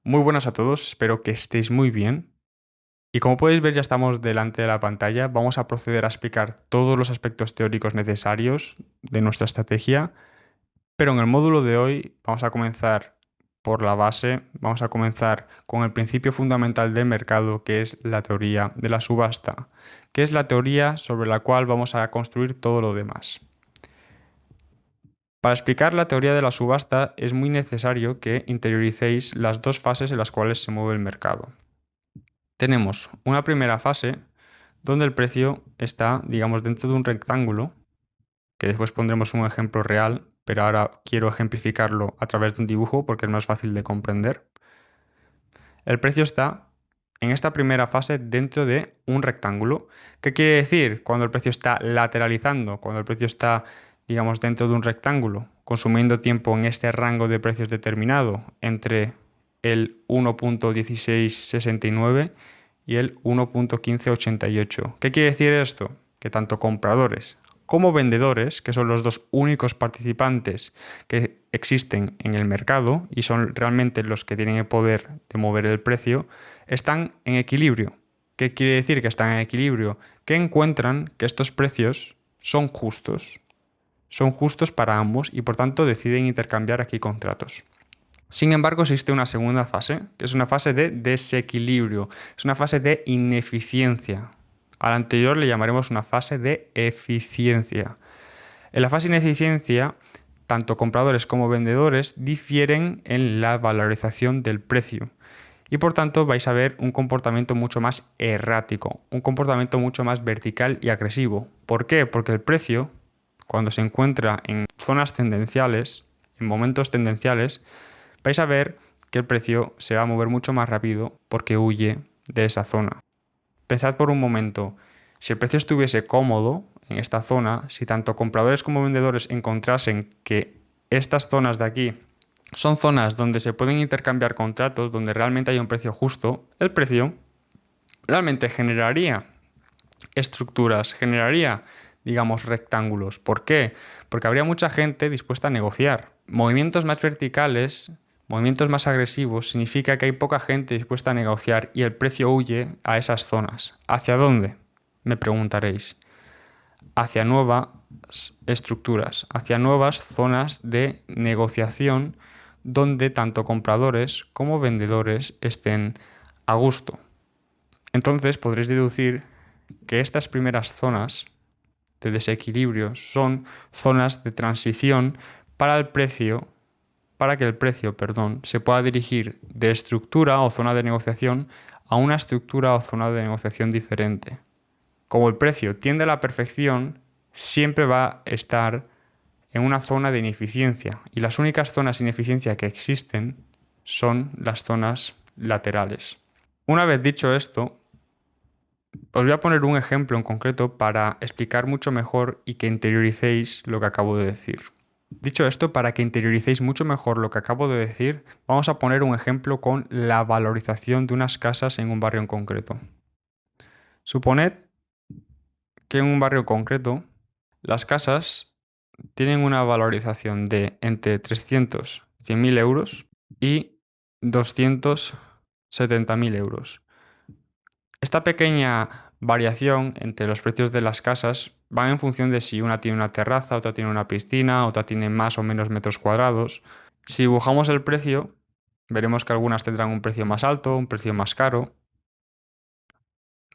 Muy buenas a todos, espero que estéis muy bien. Y como podéis ver, ya estamos delante de la pantalla. Vamos a proceder a explicar todos los aspectos teóricos necesarios de nuestra estrategia, pero en el módulo de hoy vamos a comenzar por la base, vamos a comenzar con el principio fundamental del mercado, que es la teoría de la subasta, que es la teoría sobre la cual vamos a construir todo lo demás. Para explicar la teoría de la subasta es muy necesario que interioricéis las dos fases en las cuales se mueve el mercado. Tenemos una primera fase donde el precio está, digamos, dentro de un rectángulo, que después pondremos un ejemplo real, pero ahora quiero ejemplificarlo a través de un dibujo porque es más fácil de comprender. El precio está en esta primera fase dentro de un rectángulo. ¿Qué quiere decir cuando el precio está lateralizando? Cuando el precio está, digamos, dentro de un rectángulo, consumiendo tiempo en este rango de precios determinado entre el 1.1669 y el 1.1588. ¿Qué quiere decir esto? Que tanto compradores como vendedores, que son los dos únicos participantes que existen en el mercado y son realmente los que tienen el poder de mover el precio, están en equilibrio. ¿Qué quiere decir que están en equilibrio? Que encuentran que estos precios son justos. Son justos para ambos y por tanto deciden intercambiar aquí contratos. Sin embargo, existe una segunda fase, que es una fase de desequilibrio, es una fase de ineficiencia. A la anterior le llamaremos una fase de eficiencia. En la fase de ineficiencia, tanto compradores como vendedores difieren en la valorización del precio. Y por tanto vais a ver un comportamiento mucho más errático, un comportamiento mucho más vertical y agresivo. ¿Por qué? Porque el precio, cuando se encuentra en zonas tendenciales, en momentos tendenciales, vais a ver que el precio se va a mover mucho más rápido porque huye de esa zona. Pensad por un momento, si el precio estuviese cómodo en esta zona, si tanto compradores como vendedores encontrasen que estas zonas de aquí son zonas donde se pueden intercambiar contratos, donde realmente hay un precio justo, el precio realmente generaría estructuras, generaría, digamos, rectángulos. ¿Por qué? Porque habría mucha gente dispuesta a negociar. Movimientos más verticales, movimientos más agresivos, significa que hay poca gente dispuesta a negociar y el precio huye a esas zonas. ¿Hacia dónde? Me preguntaréis. Hacia nuevas estructuras, hacia nuevas zonas de negociación donde tanto compradores como vendedores estén a gusto. Entonces podréis deducir que estas primeras zonas de desequilibrio son zonas de transición para el precio, para que el precio, se pueda dirigir de estructura o zona de negociación a una estructura o zona de negociación diferente. Como el precio tiende a la perfección, siempre va a estar en una zona de ineficiencia y las únicas zonas de ineficiencia que existen son las zonas laterales. Una vez dicho esto, os voy a poner un ejemplo en concreto para explicar mucho mejor y que interioricéis lo que acabo de decir. Dicho esto, para que interioricéis mucho mejor lo que acabo de decir, vamos a poner un ejemplo con la valorización de unas casas en un barrio en concreto. Suponed que en un barrio concreto las casas tienen una valorización de entre 300, 100.000 euros y 270.000 euros. Esta pequeña variación entre los precios de las casas va en función de si una tiene una terraza, otra tiene una piscina, otra tiene más o menos metros cuadrados. Si dibujamos el precio, veremos que algunas tendrán un precio más alto, un precio más caro,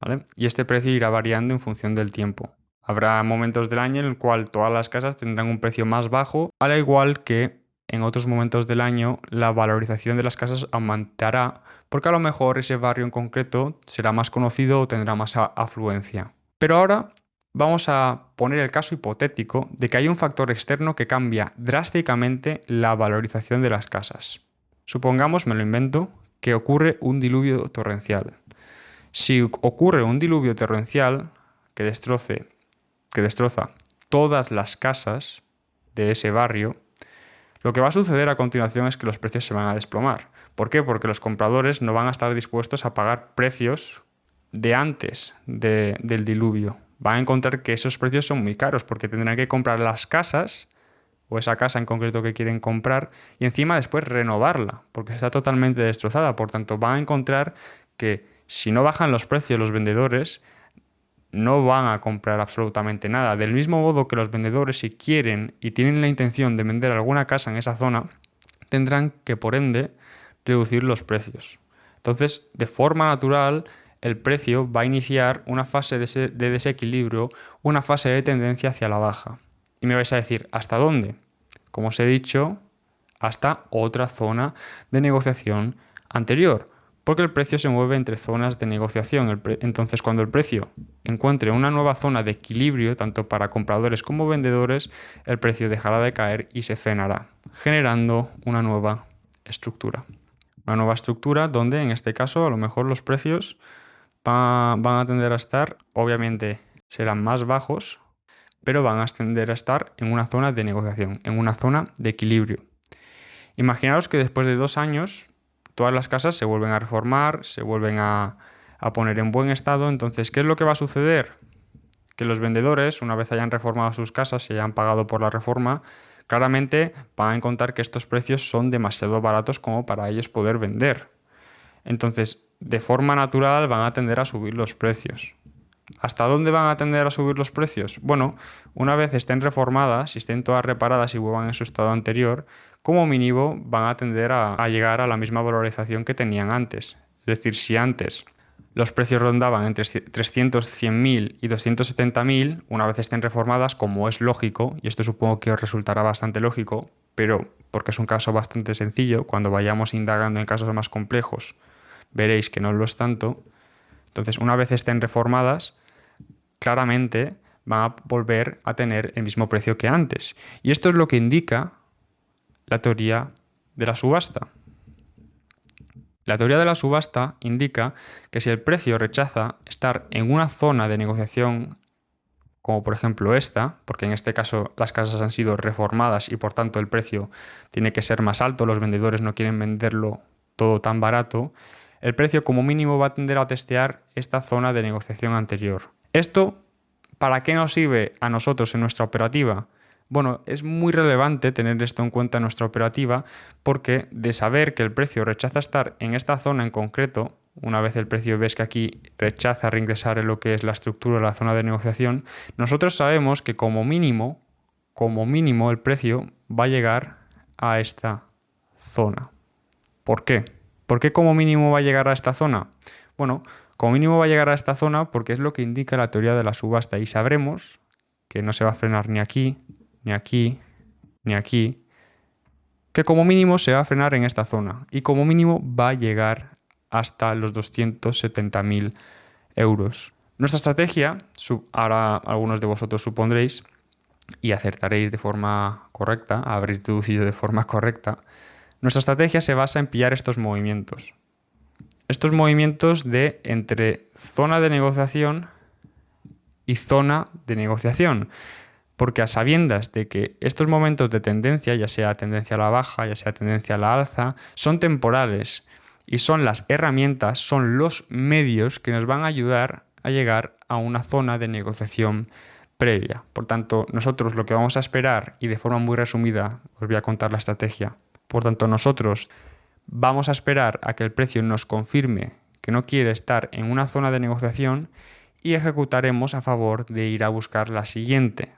¿vale? Y este precio irá variando en función del tiempo. Habrá momentos del año en el cual todas las casas tendrán un precio más bajo, al igual que en otros momentos del año la valorización de las casas aumentará, porque a lo mejor ese barrio en concreto será más conocido o tendrá más afluencia. Pero ahora vamos a poner el caso hipotético de que hay un factor externo que cambia drásticamente la valorización de las casas. Supongamos, me lo invento, que ocurre un diluvio torrencial. Si ocurre un diluvio torrencial que destroza todas las casas de ese barrio, lo que va a suceder a continuación es que los precios se van a desplomar. ¿Por qué? Porque los compradores no van a estar dispuestos a pagar precios de antes del diluvio. Van a encontrar que esos precios son muy caros porque tendrán que comprar las casas o esa casa en concreto que quieren comprar y encima después renovarla, porque está totalmente destrozada. Por tanto, van a encontrar que si no bajan los precios los vendedores, no van a comprar absolutamente nada. Del mismo modo que los vendedores, si quieren y tienen la intención de vender alguna casa en esa zona, tendrán que, por ende, reducir los precios. Entonces, de forma natural, el precio va a iniciar una fase de desequilibrio, una fase de tendencia hacia la baja. Y me vais a decir, ¿hasta dónde? Como os he dicho, hasta otra zona de negociación anterior, porque el precio se mueve entre zonas de negociación. Entonces, cuando el precio encuentre una nueva zona de equilibrio, tanto para compradores como vendedores, el precio dejará de caer y se frenará, generando una nueva estructura. Una nueva estructura donde, en este caso, a lo mejor los precios van a tender a estar, obviamente serán más bajos, pero van a tender a estar en una zona de negociación, en una zona de equilibrio. Imaginaos que después de 2 años todas las casas se vuelven a reformar, se vuelven a poner en buen estado. Entonces, ¿qué es lo que va a suceder? Que los vendedores, una vez hayan reformado sus casas y hayan pagado por la reforma, claramente van a encontrar que estos precios son demasiado baratos como para ellos poder vender. Entonces, de forma natural van a tender a subir los precios. ¿Hasta dónde van a tender a subir los precios? Bueno, una vez estén reformadas, si estén todas reparadas y vuelvan en su estado anterior, como mínimo van a tender a llegar a la misma valorización que tenían antes. Es decir, si antes los precios rondaban entre 300, 100.000 y 270.000, una vez estén reformadas, como es lógico, y esto supongo que os resultará bastante lógico, pero porque es un caso bastante sencillo, cuando vayamos indagando en casos más complejos, veréis que no lo es tanto. Entonces, una vez estén reformadas, claramente van a volver a tener el mismo precio que antes. Y esto es lo que indica la teoría de la subasta. La teoría de la subasta indica que si el precio rechaza estar en una zona de negociación, como por ejemplo esta, porque en este caso las casas han sido reformadas y por tanto el precio tiene que ser más alto, los vendedores no quieren venderlo todo tan barato, el precio como mínimo va a tender a testear esta zona de negociación anterior. Esto, ¿para qué nos sirve a nosotros en nuestra operativa? Bueno, es muy relevante tener esto en cuenta en nuestra operativa porque de saber que el precio rechaza estar en esta zona en concreto, una vez el precio ves que aquí rechaza reingresar en lo que es la estructura de la zona de negociación, nosotros sabemos que como mínimo el precio va a llegar a esta zona. ¿Por qué? ¿Por qué como mínimo va a llegar a esta zona? Bueno, como mínimo va a llegar a esta zona porque es lo que indica la teoría de la subasta y sabremos que no se va a frenar ni aquí, ni aquí, ni aquí, que como mínimo se va a frenar en esta zona y como mínimo va a llegar hasta los 270.000 euros. Nuestra estrategia, ahora algunos de vosotros supondréis y acertaréis de forma correcta, habréis deducido de forma correcta, nuestra estrategia se basa en pillar estos movimientos. Estos movimientos de entre zona de negociación y zona de negociación. Porque a sabiendas de que estos momentos de tendencia, ya sea tendencia a la baja, ya sea tendencia a la alza, son temporales y son las herramientas, son los medios que nos van a ayudar a llegar a una zona de negociación previa. Por tanto, nosotros lo que vamos a esperar, y de forma muy resumida os voy a contar la estrategia, por tanto nosotros vamos a esperar a que el precio nos confirme que no quiere estar en una zona de negociación y ejecutaremos a favor de ir a buscar la siguiente.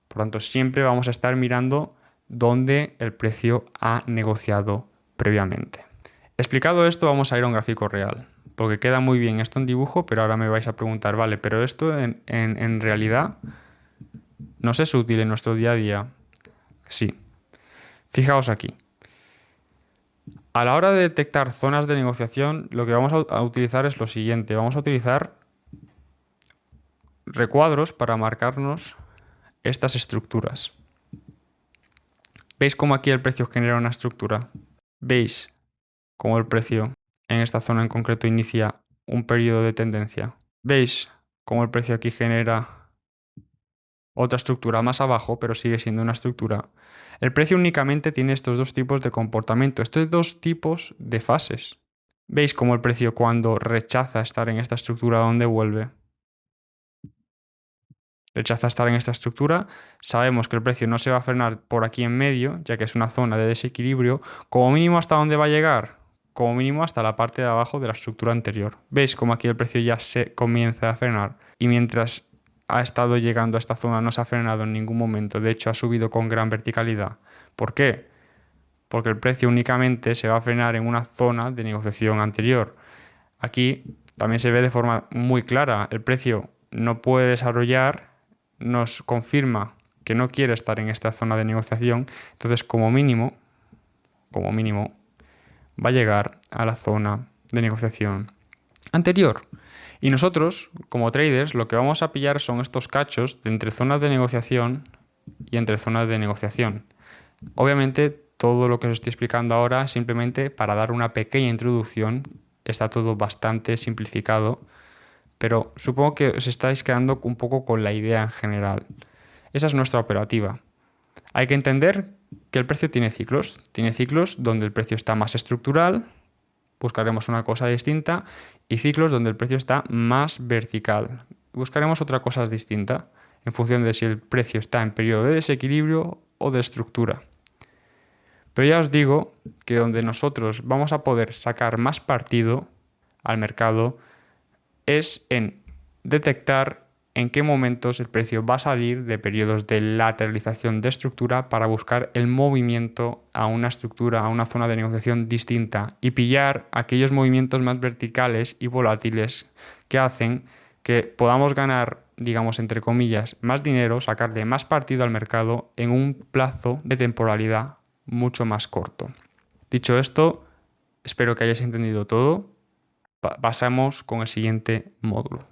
Por tanto, siempre vamos a estar mirando dónde el precio ha negociado previamente. Explicado esto, vamos a ir a un gráfico real, porque queda muy bien esto en dibujo, pero ahora me vais a preguntar, vale, pero esto en realidad nos es útil en nuestro día a día. Sí. Fijaos aquí. A la hora de detectar zonas de negociación, lo que vamos a utilizar es lo siguiente. Vamos a utilizar recuadros para marcarnos estas estructuras. ¿Veis cómo aquí el precio genera una estructura? ¿Veis cómo el precio en esta zona en concreto inicia un periodo de tendencia? ¿Veis cómo el precio aquí genera otra estructura más abajo, pero sigue siendo una estructura? El precio únicamente tiene estos dos tipos de comportamiento, estos dos tipos de fases. ¿Veis cómo el precio cuando rechaza estar en esta estructura, dónde vuelve? rechaza estar en esta estructura. Sabemos que el precio no se va a frenar por aquí en medio, ya que es una zona de desequilibrio. Como mínimo, ¿hasta dónde va a llegar? Como mínimo hasta la parte de abajo de la estructura anterior. ¿Veis cómo aquí el precio ya se comienza a frenar? Y mientras ha estado llegando a esta zona no se ha frenado en ningún momento. De hecho, ha subido con gran verticalidad. ¿Por qué? Porque el precio únicamente se va a frenar en una zona de negociación anterior. Aquí también se ve de forma muy clara. El precio no puede desarrollar, nos confirma que no quiere estar en esta zona de negociación. Entonces, como mínimo, va a llegar a la zona de negociación anterior. Y nosotros, como traders, lo que vamos a pillar son estos cachos de entre zonas de negociación y entre zonas de negociación. Obviamente, todo lo que os estoy explicando ahora, simplemente para dar una pequeña introducción, está todo bastante simplificado, pero supongo que os estáis quedando un poco con la idea en general. Esa es nuestra operativa. Hay que entender que el precio tiene ciclos donde el precio está más estructural, buscaremos una cosa distinta, y ciclos donde el precio está más vertical, buscaremos otra cosa distinta, en función de si el precio está en periodo de desequilibrio o de estructura. Pero ya os digo que donde nosotros vamos a poder sacar más partido al mercado es en detectar en qué momentos el precio va a salir de periodos de lateralización de estructura para buscar el movimiento a una estructura, a una zona de negociación distinta y pillar aquellos movimientos más verticales y volátiles que hacen que podamos ganar, digamos, entre comillas, más dinero, sacarle más partido al mercado en un plazo de temporalidad mucho más corto. Dicho esto, espero que hayáis entendido todo. Pasamos con el siguiente módulo.